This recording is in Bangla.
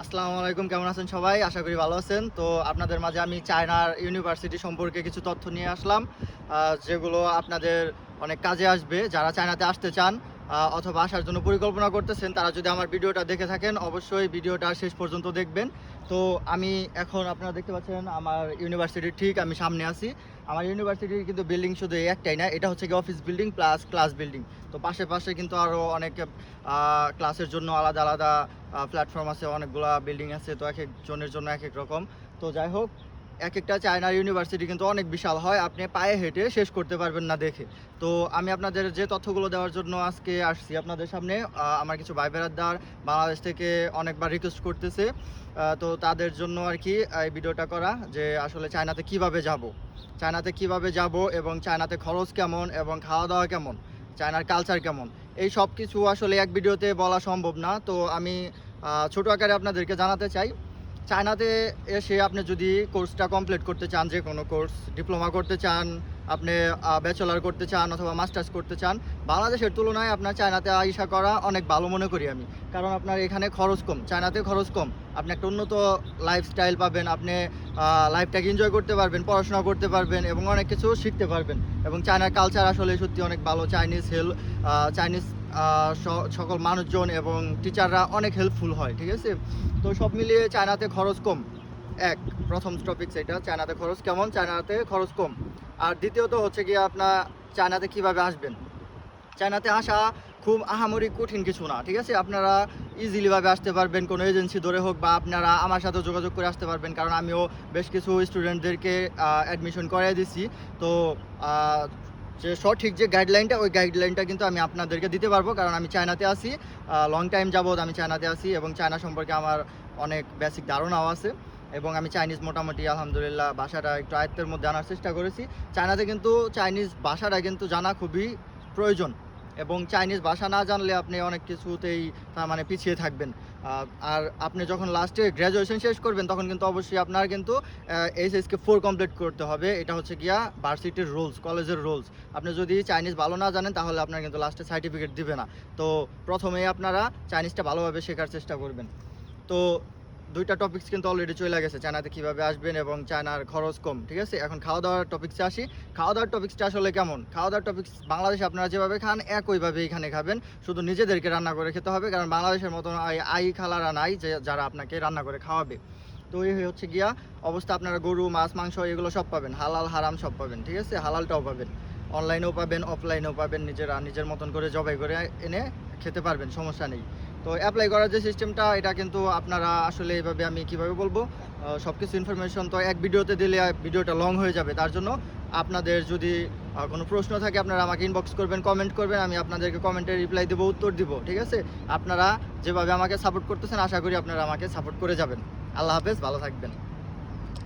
আসসালামু আলাইকুম, কেমন আছেন সবাই? আশা করি ভালো আছেন। তো আপনাদের মাঝে আমি চায়নার ইউনিভার্সিটি সম্পর্কে কিছু তথ্য নিয়ে আসলাম, যেগুলো আপনাদের অনেক কাজে আসবে। যারা চায়নাতে আসতে চান অথবা আসার জন্য পরিকল্পনা করতেছেন, তারা যদি আমার ভিডিওটা দেখে থাকেন অবশ্যই ভিডিওটা শেষ পর্যন্ত দেখবেন। তো আমি এখন আপনারা দেখতে পাচ্ছেন আমার ইউনিভার্সিটির ঠিক আমি সামনে আছি। আমার ইউনিভার্সিটির কিন্তু বিল্ডিং শুধু এই একটাই না, এটা হচ্ছে গিয়ে office building plus class building. তো পাশে পাশে কিন্তু আরও অনেক ক্লাসের জন্য আলাদা আলাদা প্ল্যাটফর্ম আছে, অনেকগুলা বিল্ডিং আছে। তো এক একজনের জন্য এক এক রকম। তো যাই হোক, এক একটা চায়নার ইউনিভার্সিটি কিন্তু অনেক বিশাল হয়, আপনি পায়ে হেঁটে শেষ করতে পারবেন না দেখে। তো আমি আপনাদের যে তথ্যগুলো দেওয়ার জন্য আজকে আসছি আপনাদের সামনে, আমার কিছু ভাই বেরাদার বাংলাদেশ থেকে অনেকবার রিকোয়েস্ট করতেছে, তো তাদের জন্য আর কি এই ভিডিওটা করা, যে আসলে চায়নাতে কিভাবে যাব এবং চায়নাতে খরচ কেমন এবং খাওয়া দাওয়া কেমন, চায়নার কালচার কেমন, এই সব কিছু আসলে এক ভিডিওতে বলা সম্ভব না। তো আমি ছোট আকারে আপনাদেরকে জানাতে চাই, চায়নাতে এসে আপনি যদি কোর্সটা কমপ্লিট করতে চান, যে কোনো কোর্স, ডিপ্লোমা করতে চান, আপনি ব্যাচেলার করতে চান অথবা মাস্টার্স করতে চান, বাংলাদেশের তুলনায় আপনার চায়নাতে আইসা করা অনেক ভালো মনে করি আমি। কারণ আপনার এখানে খরচ কম, চায়নাতে খরচ কম, আপনি একটা উন্নত লাইফস্টাইল পাবেন, আপনি লাইফটাকে এনজয় করতে পারবেন, পড়াশোনা করতে পারবেন এবং অনেক কিছু শিখতে পারবেন। এবং চায়নার কালচার আসলে সত্যি অনেক ভালো। চাইনিজ সকল মানুষজন এবং টিচাররা অনেক হেল্পফুল হয়, ঠিক আছে? তো সব মিলিয়ে চায়নাতে খরচ কম। প্রথম টপিক সেটা, চায়নাতে খরচ কেমন, চায়নাতে খরচ কম। আর দ্বিতীয়ত হচ্ছে গিয়ে আপনার চায়নাতে কিভাবে আসবেন। চায়নাতে আসা খুব আহামরি কঠিন কিছু না, ঠিক আছে? আপনারা ইজিলিভাবে আসতে পারবেন, কোনো এজেন্সি ধরে হোক বা আপনারা আমার সাথে যোগাযোগ করে আসতে পারবেন। কারণ আমিও বেশ কিছু স্টুডেন্টদেরকে অ্যাডমিশন করাই দিছি। তো যে সঠিক যে গাইডলাইনটা, ওই গাইডলাইনটা কিন্তু আমি আপনাদেরকে দিতে পারবো, কারণ আমি চায়নাতে আসি, লং টাইম যাবৎ আমি চায়নাতে আসি এবং চায়না সম্পর্কে আমার অনেক বেসিক ধারণাও আছে। এবং আমি চাইনিজ মোটামুটি আলহামদুলিল্লাহ ভাষাটা একটু আয়ত্তের মধ্যে আনার চেষ্টা করেছি। চায়নাতে কিন্তু চাইনিজ ভাষাটা কিন্তু জানা খুবই প্রয়োজন, এবং চাইনিজ ভাষা না জানলে আপনি অনেক কিছুতেই তার মানে পিছিয়ে থাকবেন। আর আপনি যখন লাস্টে গ্র্যাজুয়েশন শেষ করবেন তখন কিন্তু অবশ্যই আপনার কিন্তু এইচএসকে 4 কমপ্লিট করতে হবে। এটা হচ্ছে গিয়া ভার্সিটির রুলস, কলেজের রুলস। আপনি যদি চাইনিজ ভালো না জানেন তাহলে আপনার কিন্তু লাস্টে সার্টিফিকেট দিবে না। তো প্রথমেই আপনারা চাইনিজটা ভালোভাবে শেখার চেষ্টা করবেন। তো দুইটা টপিকস কিন্তু অলরেডি চলে গেছে, চায়নাতে কীভাবে আসবেন এবং চায়নার খরচ কম, ঠিক আছে? এখন খাওয়া দাওয়ার টপিক্সে আসি। খাওয়া দাওয়ার টপিক্সটা আসলে কেমন? খাওয়া দাওয়ার টপিক্স বাংলাদেশে আপনারা যেভাবে খান একইভাবে এখানে খাবেন, শুধু নিজেদেরকে রান্না করে খেতে হবে। কারণ বাংলাদেশের মতন আই খালারা নাই যে যারা আপনাকে রান্না করে খাওয়াবে। তো এই হচ্ছে গিয়া অবস্থা। আপনারা গরু, মাছ, মাংস এগুলো সব পাবেন, হালাল হারাম সব পাবেন, ঠিক আছে? হালালটাও পাবেন, অনলাইনেও পাবেন, অফলাইনেও পাবেন। নিজের মতন করে জবাই করে এনে খেতে পারবেন, সমস্যা নেই। তো অ্যাপ্লাই করার যে সিস্টেমটা, এটা কিন্তু আপনারা আসলে এইভাবে, আমি কিভাবে বলবো, সব কিছু ইনফরমেশন তো এক ভিডিওতে দিলে ভিডিওটা লং হয়ে যাবে। তার জন্য আপনাদের যদি কোনো প্রশ্ন থাকে আপনারা আমাকে ইনবক্স করবেন, কমেন্ট করবেন, আমি আপনাদেরকে কমেন্টে রিপ্লাই দেবো, উত্তর দিব, ঠিক আছে? আপনারা যেভাবে আমাকে সাপোর্ট করতেছেন আশা করি আপনারা আমাকে সাপোর্ট করে যাবেন। আল্লাহ হাফেজ, ভালো থাকবেন।